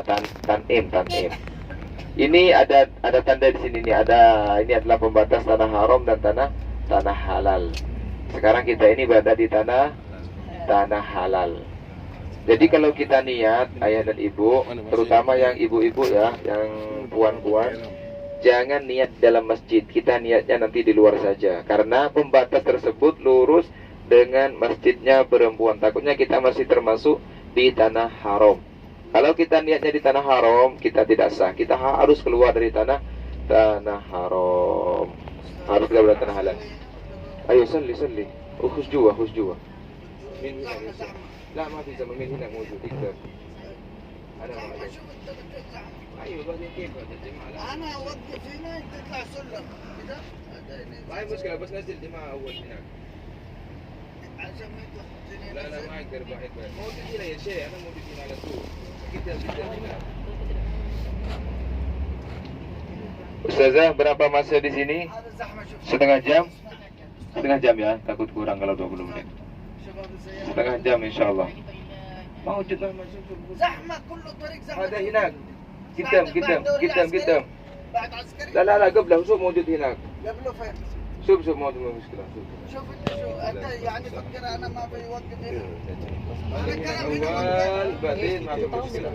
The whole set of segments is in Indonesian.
tanim. Ini ada tanda di sini nih, ini adalah pembatas tanah haram dan tanah halal. Sekarang kita ini berada di tanah halal. Jadi kalau kita niat, ayah dan ibu, terutama yang ibu-ibu ya, yang puan-puan, jangan niat dalam masjid. Kita niatnya nanti di luar saja, karena pembatas tersebut lurus dengan masjidnya perempuan. Takutnya kita masih termasuk di tanah haram. Kalau kita niatnya di tanah haram, kita tidak sah. Kita harus keluar dari tanah haram. Harus keluar dari tanah halal. Ayo salli. Khus jua. Min hina. La ma fi zaman min hina mawjud iktar. Ana ma أيوة بعدين كيف الجماعة؟ أنا أوقف هنا تطلع سلم كذا. ما هي مشكلة بس نزل جماعة أول هناك. عشان ما يتلخبطين. لا ما أقدر بعيد. موجود هنا يا شيخ أنا موجود هنا على طول. جدا هنا. Ustazah, berapa masa di sini? Setengah jam ya, takut kurang kalau 20 menit. Setengah jam insya Allah. Mau juga masuk. Zahmah, kullu tariq zahmah. Ada hinak. قدام لا قبله شوف موجود هناك قبله فين شوف موجود مشكلة شوف انت يعني فكر انا ما بيوقف هنا انا كلام اول بعدين ما في مشكلة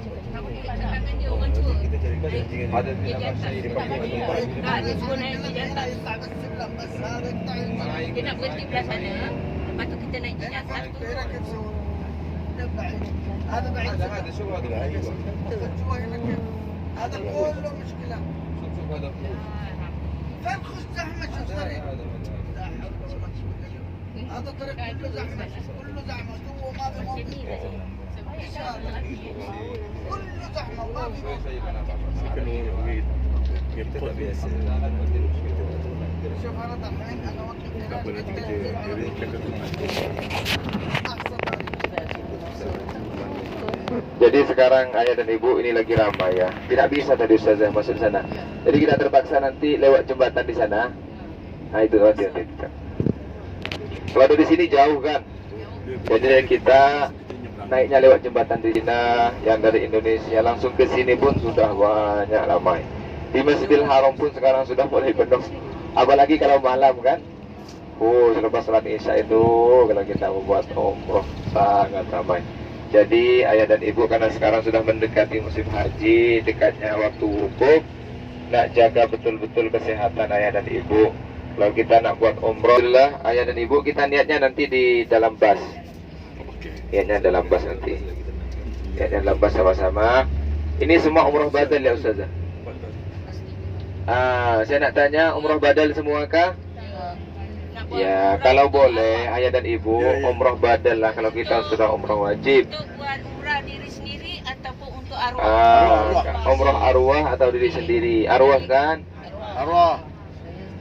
هذا يطلع بس السلم بس هذا يطلع kita berhenti belah sana lepas tu kita naik jenis satu هذا بعيد هذا شو هذا هذا كله مشكلة. شوف هذا فين خش زحمة شوف طريق. هذا طريق كله زحمة جوا ما في موقف. إن شاء الله كله زحمة ما في شوف أنا الحين أنا وقفت Jadi sekarang ayah dan ibu ini lagi ramai ya. Tidak bisa tadi Ustazah masuk sana. Jadi kita terpaksa nanti lewat jembatan di sana. Nah itu hati. Kalau dari sini jauh kan. Jadi kita naiknya lewat jembatan di sini. Yang dari Indonesia langsung ke sini pun sudah banyak ramai. Di Masjidil Haram pun sekarang sudah mulai penuh. Apalagi kalau malam kan. Selepas salat Isya itu kalau kita membuat umroh sangat ramai. Jadi ayah dan ibu karena sekarang sudah mendekati musim haji, dekatnya waktu wukuf, nak jaga betul-betul kesehatan ayah dan ibu. Kalau kita nak buat umroh, ayah dan ibu kita niatnya nanti di dalam bus. Niatnya dalam bus nanti. Niatnya dalam bus sama-sama. Ini semua umroh badal ya Ustazah? Saya nak tanya umroh badal semua kah? Ya, kalau boleh ayah dan ibu umroh badal lah kalau kita sudah umroh wajib. Untuk buat umrah diri sendiri ataupun untuk arwah? Umroh arwah atau diri sendiri. Arwah kan? Arwah.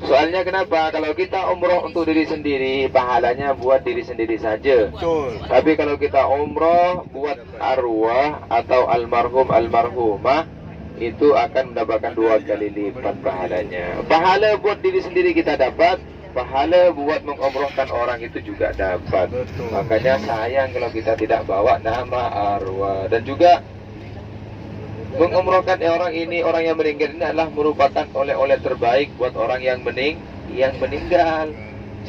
Soalnya kenapa? Kalau kita umroh untuk diri sendiri, pahalanya buat diri sendiri saja. Betul. Tapi kalau kita umroh buat arwah atau almarhum almarhumah, itu akan mendapatkan 2 kali lipat pahalanya. Pahala buat diri sendiri kita dapat. Pahala buat mengumrohkan orang itu juga dapat. Betul. Makanya sayang kalau kita tidak bawa nama arwah. Dan juga mengumrohkan orang ini, orang yang meninggal ini adalah merupakan oleh-oleh terbaik buat orang yang meninggal.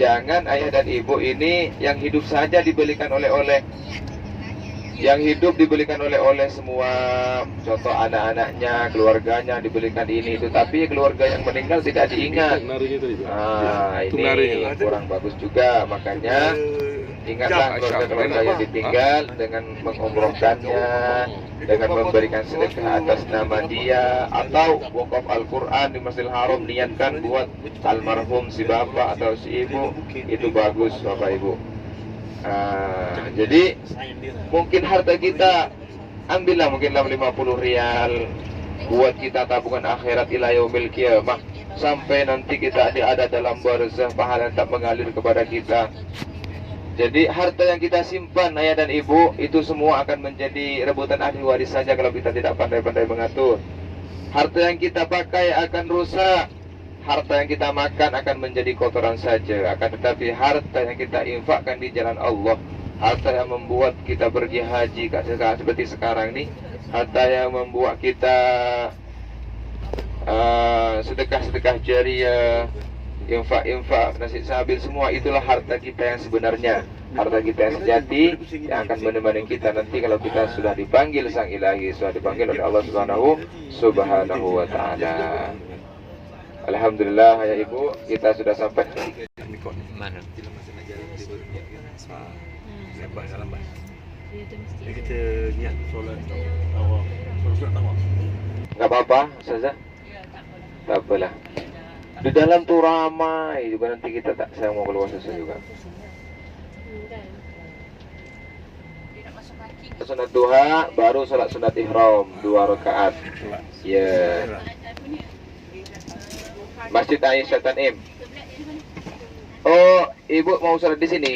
Jangan ayah dan ibu ini yang hidup saja dibelikan oleh-oleh. Yang hidup dibelikan oleh-oleh semua, contoh anak-anaknya, keluarganya dibelikan ini itu, tapi keluarga yang meninggal tidak diingat. Ini kurang bagus juga. Makanya ingatlah keluarga-keluarga yang ditinggal dengan mengumrohkannya, dengan memberikan sedekah atas nama dia, atau wakaf Al-Quran di Masjidil Haram niatkan buat almarhum si bapak atau si ibu, itu bagus Bapak Ibu. Jadi mungkin harta kita ambillah mungkinlah 50 rial buat kita tabungan akhirat ila yaumil qiyamah, sampai nanti kita ada dalam barzah, pahala tak mengalir kepada kita. Jadi harta yang kita simpan ayah dan ibu itu semua akan menjadi rebutan ahli waris saja kalau kita tidak pandai-pandai mengatur. Harta yang kita pakai akan rusak. Harta yang kita makan akan menjadi kotoran saja. Akan tetapi harta yang kita infakkan di jalan Allah, harta yang membuat kita pergi haji seperti sekarang nih, harta yang membuat kita sedekah-sedekah jariah, infak nasib sabil, semua itulah harta kita yang sebenarnya, harta kita yang sejati, yang akan menemani kita nanti kalau kita sudah dipanggil sang ilahi, sudah dipanggil oleh Allah Subhanahu wa ta'ala. Alhamdulillah ya Ibu, kita sudah sampai. Mana? Kita niat solat awal. Solat awal. Nggak apa-apa, Ustazah? Tak apalah. Di dalam tuh ramai juga, nanti kita saya mau keluar Ustazah juga. Sunat duha, baru sholat sunat ihram 2 rakaat. Ya. Masjid Aisyah Tanim. Oh, Ibu mau sholat di sini?